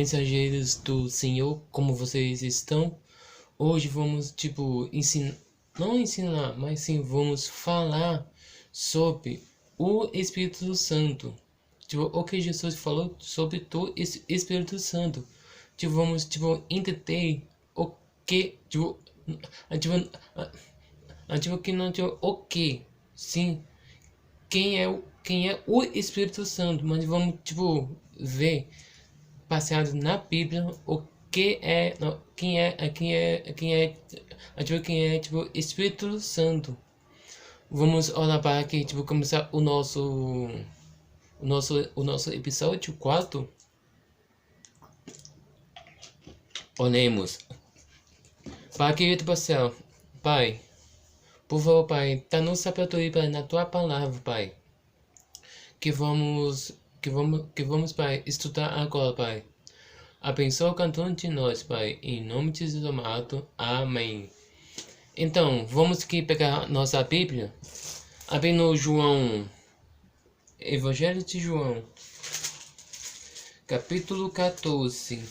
mensageiros do Senhor, como vocês estão? Hoje vamos, ensinar, não ensinar, mas sim vamos falar sobre o Espírito Santo. O que Jesus falou sobre o Espírito Santo. Vamos, entender o que, tipo, que não, o que, sim, quem é o Espírito Santo, mas vamos, ver baseado na Bíblia o que é, não, Espírito Santo. Vamos olhar para aqui, começar o nosso episódio 4. Oremos. Pai querido do céu, Pai, por favor, Pai, dá-nos sabedoria na tua palavra, Pai. Que vamos, Pai, estudar agora, Pai. Abençoa cada um de nós, Pai, em nome de Jesus amado. Amém. Então, vamos aqui pegar nossa Bíblia. Abre no Evangelho de João, capítulo 14,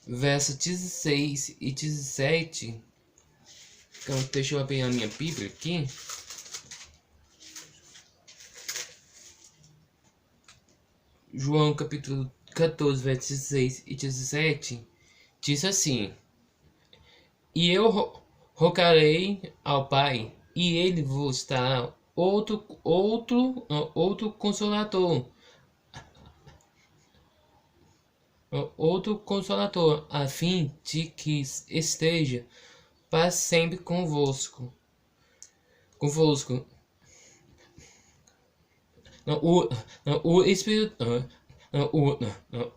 verso 16 e 17. Então, deixa eu abrir a minha Bíblia aqui. João capítulo 14, verso 16 e 17, diz assim: E eu rogarei ao Pai, e ele vos dará outro consolador, a fim de que esteja para sempre convosco.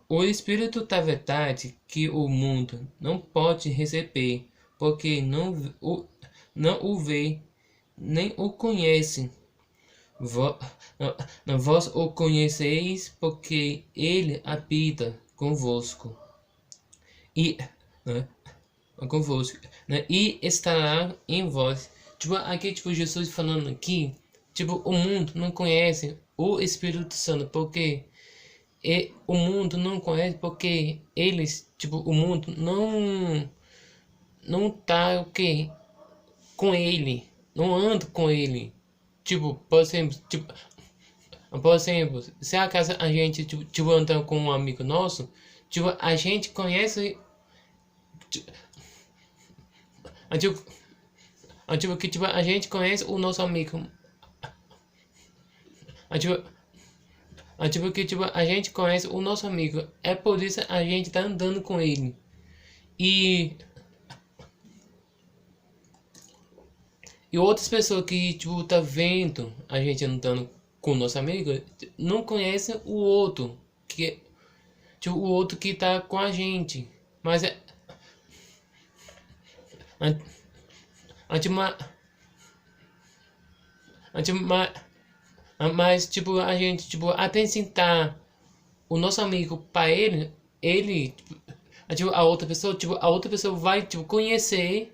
O Espírito da verdade que o mundo não pode receber, porque não o vê, nem o conhece. Vós o conheceis, porque ele habita convosco. E estará em vós. Aqui, Jesus falando aqui, o mundo não conhece o Espírito Santo, porque o mundo não conhece, porque eles, o mundo não tá com ele, não anda com ele. Por exemplo, se acaso a gente andar com um amigo nosso, a gente conhece, a gente conhece o nosso amigo. A gente conhece o nosso amigo. É por isso a gente tá andando com ele. E outras pessoas que, tá vendo a gente andando com o nosso amigo, não conhecem o outro. O outro que tá com a gente. Mas é... Mas, a gente, até ensinar o nosso amigo para ele, a outra pessoa vai, conhecer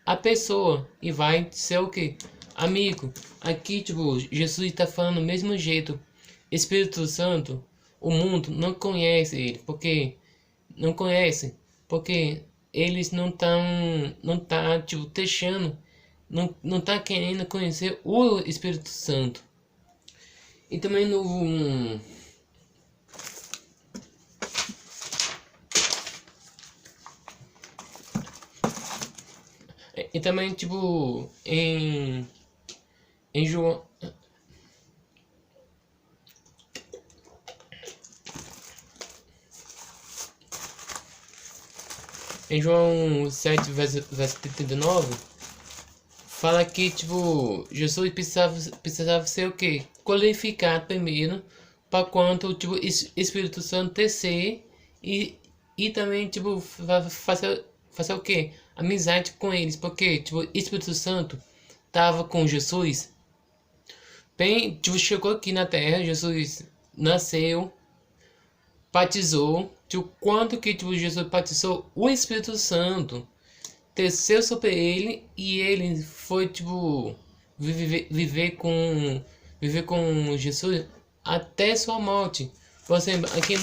a pessoa e vai ser o quê? Amigo. Aqui, Jesus está falando do mesmo jeito. Espírito Santo, o mundo não conhece ele, porque eles não tá, deixando, não tá querendo conhecer o Espírito Santo. E também em João, em João 7, verso 39, fala que, Jesus precisava ser o quê? Qualificado primeiro, para quando, Espírito Santo descer e também, fazer o quê? Amizade com eles, porque, Espírito Santo tava com Jesus, bem, chegou aqui na Terra, Jesus nasceu, batizou, quando que, Jesus batizou, o Espírito Santo desceu sobre ele e ele foi, viver com Jesus até sua morte. Por exemplo, aqui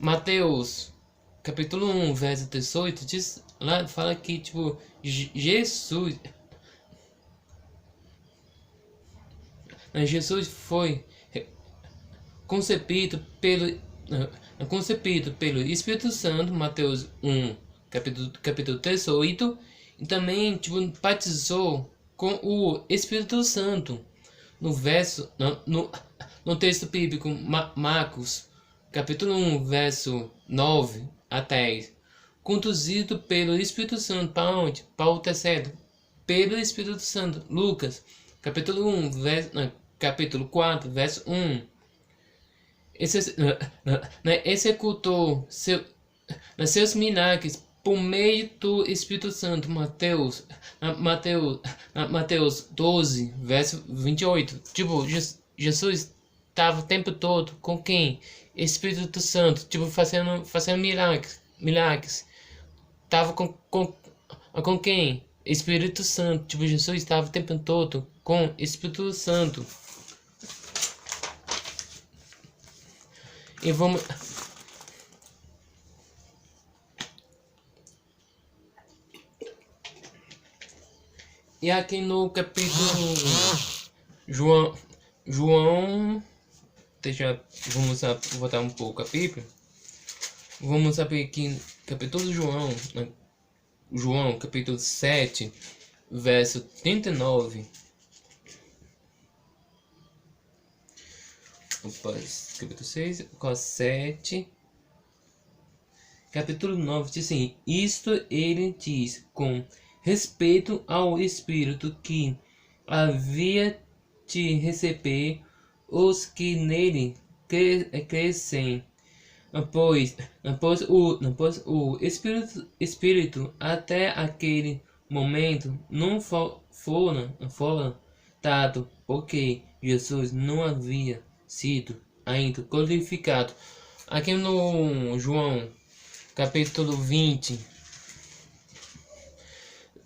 Mateus, capítulo 1, verso 18, diz, lá fala que, tipo, Jesus foi concebido pelo Espírito Santo, Mateus 1, capítulo 18, e também, tipo, batizou com o Espírito Santo. No verso, no texto bíblico, Marcos, capítulo 1, verso 9 a 10, conduzido pelo Espírito Santo para onde? Para o terceiro, pelo Espírito Santo. Lucas, capítulo 1, capítulo 4, verso 1, executou seus milagres por meio do Espírito Santo. Mateus 12, verso 28. Tipo, Jesus estava o tempo todo com quem? Espírito Santo, tipo, fazendo milagres. Tava com quem? Espírito Santo. Tipo, Jesus estava o tempo todo com Espírito Santo. E vamos. E aqui no capítulo João, vamos voltar um pouco a Bíblia. Vamos saber aqui capítulo João, capítulo 7, verso 39. Capítulo 6, 7. Capítulo 9 diz assim: isto ele diz com respeito ao Espírito que havia de receber os que nele crescem. Pois o Espírito até aquele momento não fora dado, porque Jesus não havia sido ainda glorificado. Aqui no João, capítulo 20,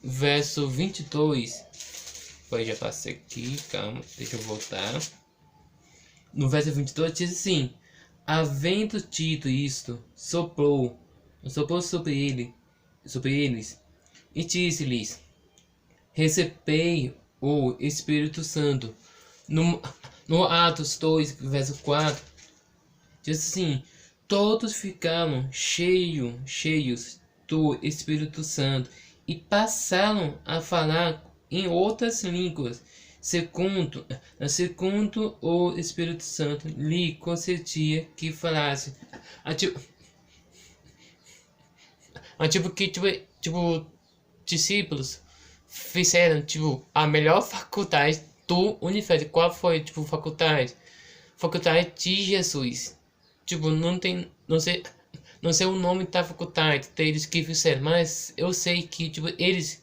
verso 22. Pois já passei aqui, calma, deixa eu voltar. No verso 22 diz assim: havendo dito isto, soprou sobre eles, e disse-lhes: recebei o Espírito Santo. No Atos 2, verso 4, diz assim: todos ficaram cheios do Espírito Santo e passaram a falar em outras línguas, segundo o Espírito Santo lhe concedia que falasse. Tipo, discípulos fizeram, tipo, a melhor faculdade do universo. Qual foi, tipo, faculdade? Faculdade de Jesus. Tipo, não sei o nome da faculdade deles que fizeram, mas eu sei que, tipo, eles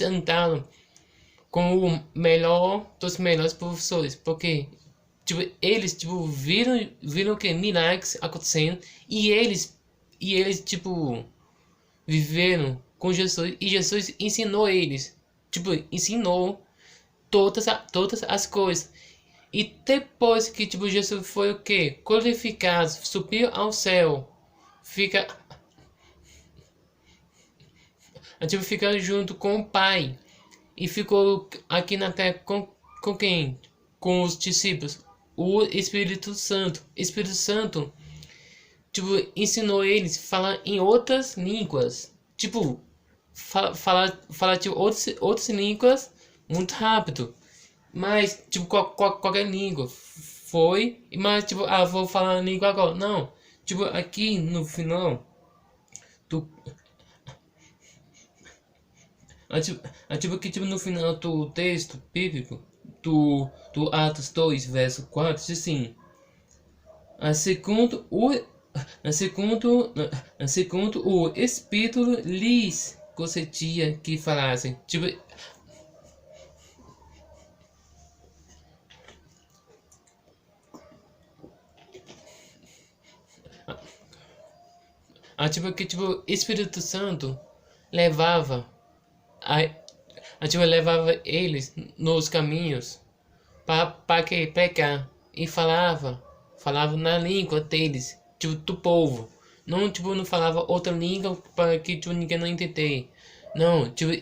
andaram com o melhor dos melhores professores, porque, tipo, eles, tipo, viram que milagres acontecendo, e eles, tipo, viveram com Jesus, e Jesus ensinou eles, tipo, ensinou todas as coisas. E depois que, tipo, Jesus foi o quê? Glorificado, subiu ao céu, fica junto com o Pai, e ficou aqui na terra com quem? Com os discípulos. O Espírito Santo. Espírito Santo, tipo, ensinou eles a falar em outras línguas. Tipo, falar tipo, outras línguas muito rápido. Mas, tipo, qualquer língua. Foi, mas, tipo, vou falar a língua agora. Não. Tipo, aqui no final do. Tipo, no final do texto bíblico do Atos 2, verso 4, diz assim: segundo o Espírito lhes concedia que falassem. Tipo, tipo, Espírito Santo levava levava eles nos caminhos para que pregar, e falava na língua deles, tipo, do povo. não, tipo, não falava outra língua para que, tipo, ninguém não entender. Não, tipo,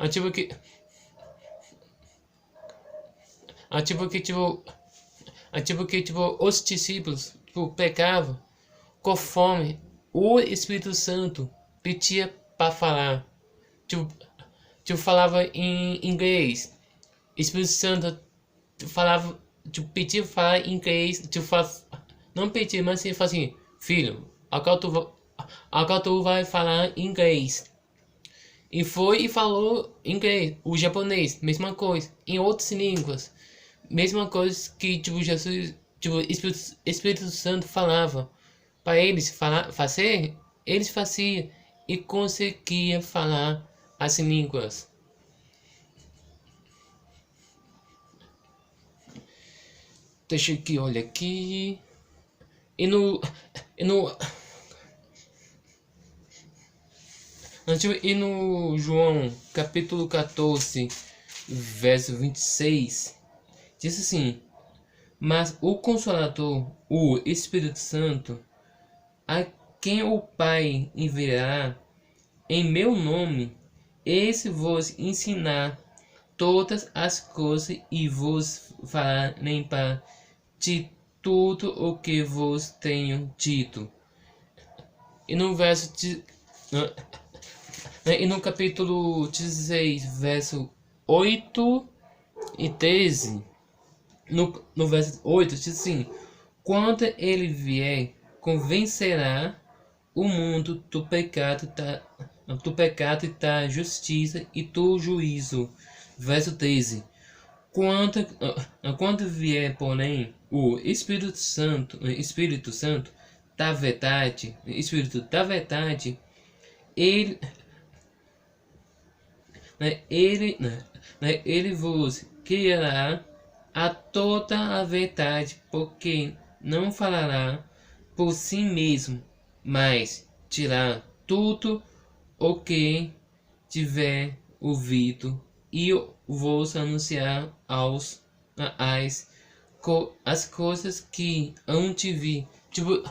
tipo que, tipo, tipo, os discípulos, tipo, pecavam conforme o Espírito Santo pedia para falar. Tipo, falava em inglês. Espírito Santo falava, tipo, pedia para falar em inglês, tipo, não pedia, mas ele fala assim, filho, agora tu vai falar inglês. E foi e falou inglês, o japonês, mesma coisa, em outras línguas, mesma coisa que, tipo, Jesus, tipo, Espírito Santo falava para eles fazer, eles faziam e conseguia falar as línguas. Deixa aqui, olha aqui. E no. E no. E no João capítulo 14, verso 26, diz assim: Mas o Consolador, o Espírito Santo, a quem o Pai enviará em meu nome, esse vos ensinar todas as coisas e vos fará lembrar de tudo o que vos tenho dito. E no verso de, e no capítulo 16, verso 8 e 13, no verso 8 diz assim: Quando ele vier, convencerá o mundo do pecado e da justiça e do juízo. Verso 13. Quando vier, porém, o Espírito Santo da verdade, Espírito da verdade, ele, ele vos guiará a toda a verdade, porque não falará por si mesmo, mas dirá tudo o que tiver ouvido e vos anunciar as coisas que hão de vir. Tipo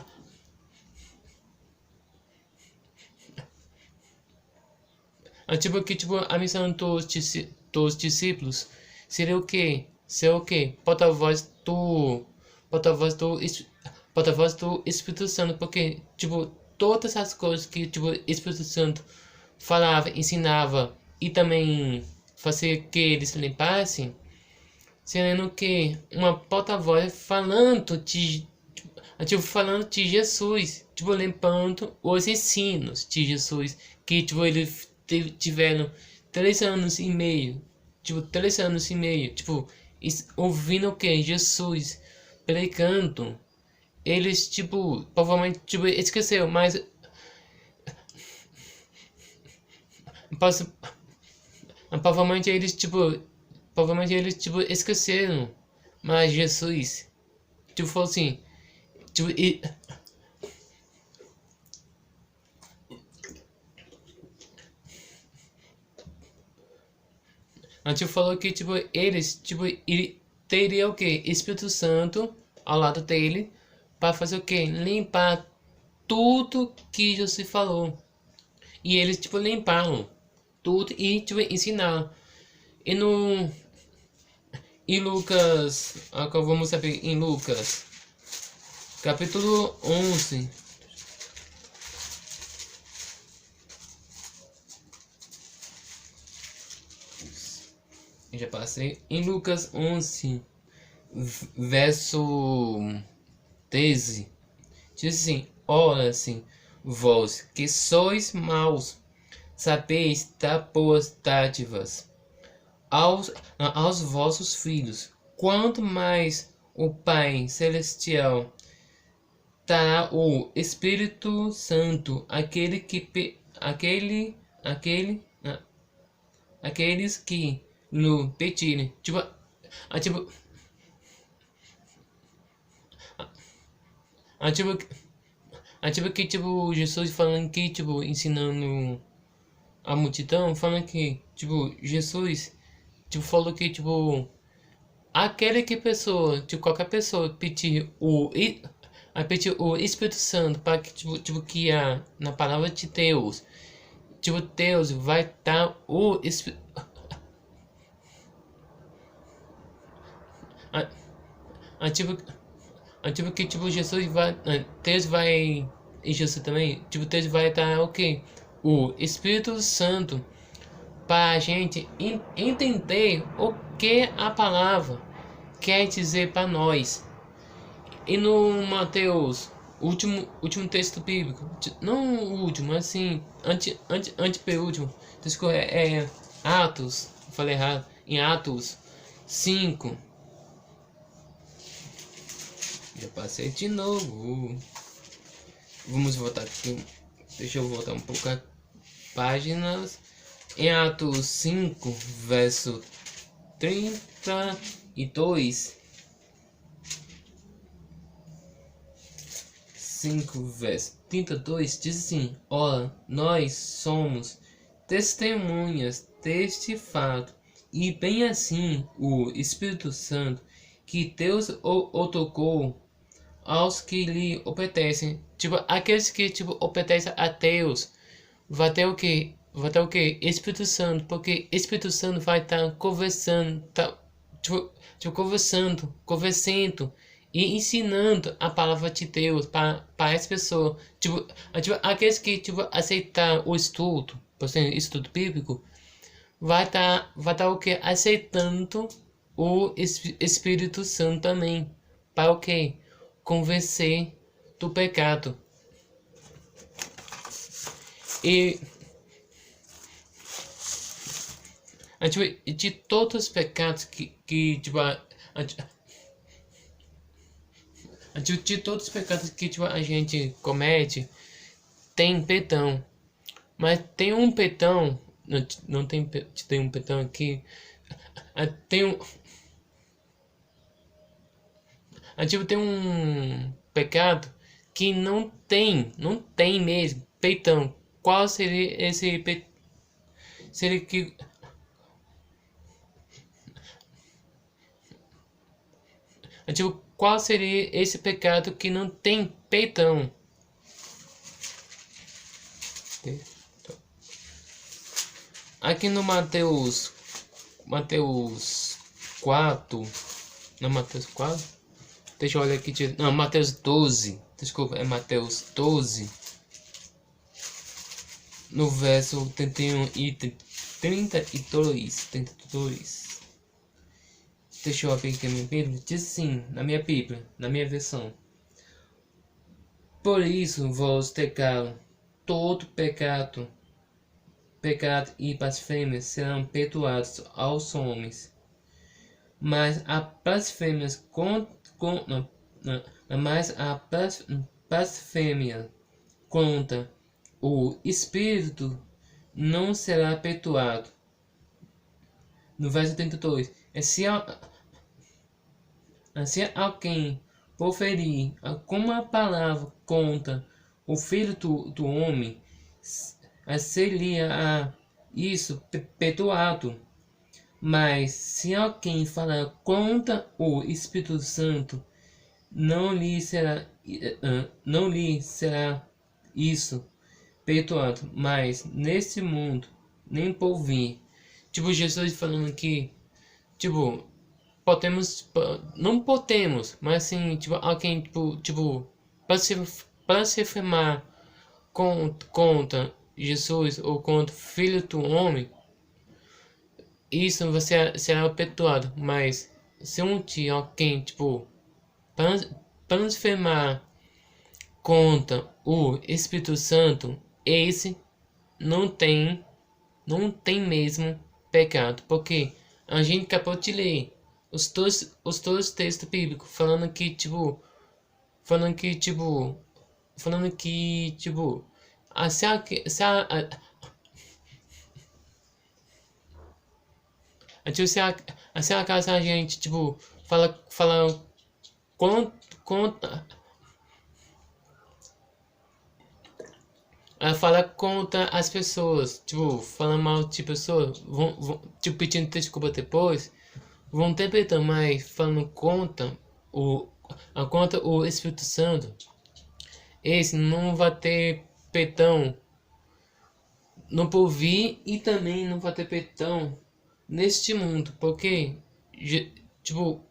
que tipo a missão dos discípulos seria o quê? Ser o quê? Porta-voz do porta-voz do Espírito Santo, porque tipo todas as coisas que tipo Espírito Santo falava, ensinava e também fazia que eles limpassem, sendo que uma porta-voz falando de Jesus, tipo limpando os ensinos de Jesus, que tipo eles tiveram 3 anos e meio, tipo 3 anos e meio, tipo ouvindo o que Jesus pregando. Eles tipo provavelmente tipo esqueceu, mas posso- provavelmente eles tipo esqueceram, mas Jesus tipo falou assim, tipo a gente falou que tipo eles tipo teria o que Espírito Santo ao lado dele para fazer o que limpar tudo que Jesus falou, e eles tipo limparam tudo e tipo ensinaram. E no em Lucas, agora vamos saber em Lucas capítulo 11. Eu já passei em Lucas 11 verso 13, diz assim: ora assim, vós que sois maus, sabeis dar boas dádivas aos vossos filhos, quanto mais o Pai Celestial dará o Espírito Santo aqueles que no pedirem. Tipo, tipo, tipo que tipo Jesus falando que tipo ensinando a multidão, falando que tipo Jesus tipo falou que tipo aquele que pessoa, tipo, qualquer pessoa pedir a pedir o Espírito Santo para que, que na palavra de Deus, tipo, Deus vai dar o Espírito. Tipo, tipo que tipo Jesus vai, Deus vai e Jesus também, tipo Deus vai dar o que? O Espírito Santo para a gente entender o que a palavra quer dizer para nós. E no Mateus, último texto bíblico, não o último, assim, antepenúltimo, desculpa, Atos, falei errado, em Atos 5. Já passei de novo. Vamos voltar aqui. Deixa eu voltar um pouco as páginas. Em Atos 5, verso 32. 5, verso 32 diz assim: ora, nós somos testemunhas deste fato, e bem assim o Espírito Santo que Deus o tocou aos que lhe obedecem. Tipo, aqueles que tipo obedecem a Deus vai ter o que? Vai ter o que? Espírito Santo, porque Espírito Santo vai estar conversando, conversando e ensinando a palavra de Deus para as pessoas. Aqueles que aceitar o estudo, por exemplo, estudo bíblico, vai estar o que? Aceitando o Espírito Santo também. Para o que? Convencer do pecado. E de todos os pecados de todos os pecados que a gente comete, tem perdão. Mas tem um perdão, não tem, tem um perdão aqui, tem um, tem um pecado que não tem mesmo perdão. Qual seria esse perdão? Seria que qual seria esse pecado que não tem perdão? Aqui no Mateus 4, não, Mateus 4, deixa eu olhar aqui, não, Mateus 12, desculpa, é Mateus 12, no verso 31 e 32, deixa eu abrir aqui a minha Bíblia, diz assim, na minha Bíblia, na minha versão: por isso vos declaro, todo pecado e blasfêmia serão perdoados aos homens, mas a blasfêmia contra o Espírito não será perdoado. No verso 32, se alguém proferir alguma palavra contra o Filho do Homem, seria isso perdoado. Mas se alguém falar contra o Espírito Santo, não lhe será isso perdoado, mas neste mundo, nem por vir. Jesus falando aqui, não podemos, mas assim, alguém, para se afirmar contra Jesus ou contra o Filho do Homem, isso será perdoado. Mas se um dia alguém, blasfemar contra o Espírito Santo, esse não tem mesmo pecado, porque a gente acabou de ler os dois textos bíblicos falando que se acaso a gente fala contra ela fala contra as pessoas, falando mal de pessoas, pedindo desculpa depois, vão ter perdão, mas falando conta o Espírito Santo, esse não vai ter perdão no porvir e também não vai ter perdão neste mundo, porque tipo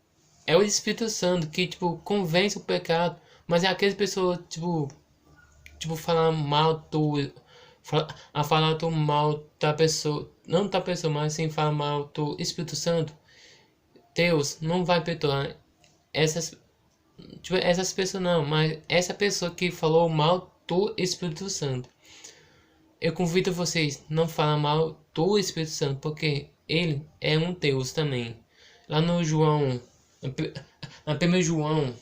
é o Espírito Santo que tipo convence o pecado, mas é aquelas pessoas tipo falar mal a falar do mal da pessoa, não da pessoa, mas sim falar mal do Espírito Santo. Deus não vai perdoar essas essas pessoas não, mas essa pessoa que falou mal do Espírito Santo. Eu convido vocês não falar mal do Espírito Santo, porque ele é um Deus também. Lá no João, na 1 João,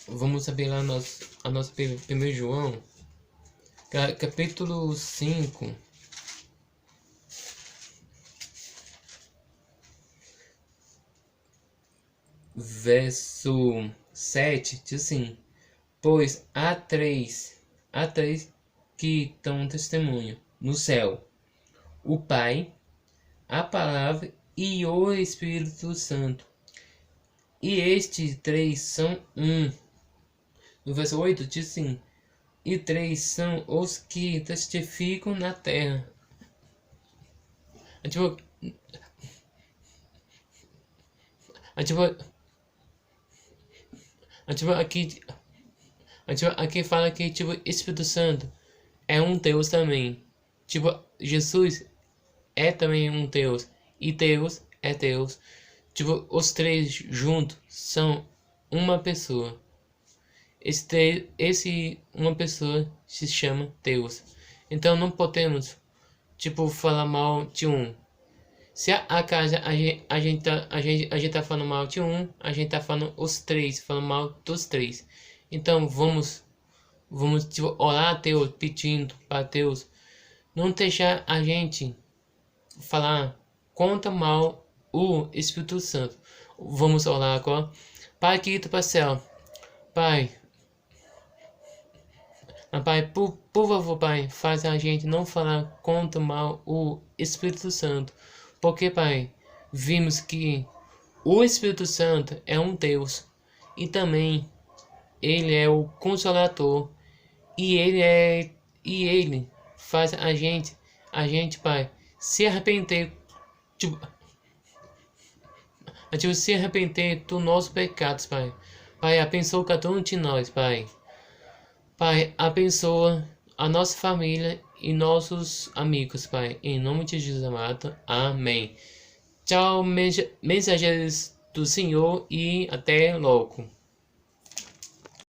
vamos saber lá a nossa 1 João, capítulo 5, verso 7, diz assim: pois há três que dão testemunho no céu: o Pai, a Palavra e o Espírito Santo. E estes três são um. No verso 8 diz assim: e três são os que testificam na terra. Tipo, tipo, aqui, aqui fala que tipo Espírito Santo é um Deus também. Tipo, Jesus é também um Deus e Deus é Deus. Tipo, os três juntos são uma pessoa. Esse uma pessoa se chama Deus. Então não podemos tipo falar mal de um. Se a casa a gente tá falando mal de um, a gente tá falando os três, falando mal dos três. Então vamos tipo, orar a Deus, pedindo para Deus não deixar a gente falar contra mal o Espírito Santo. Vamos orar agora. Pai querido do céu, Pai, Pai, por favor, Pai, faz a gente não falar contra mal o Espírito Santo. Porque, Pai, vimos que o Espírito Santo é um Deus e também ele é o Consolador e ele faz a gente, Pai, se arrepender, tipo, se arrepender dos nossos pecados, Pai. Pai, abençoa cada um de nós, Pai. Pai, abençoa a nossa família e nossos amigos, Pai. Em nome de Jesus amado. Amém. Tchau, mensageiros do Senhor, e até logo.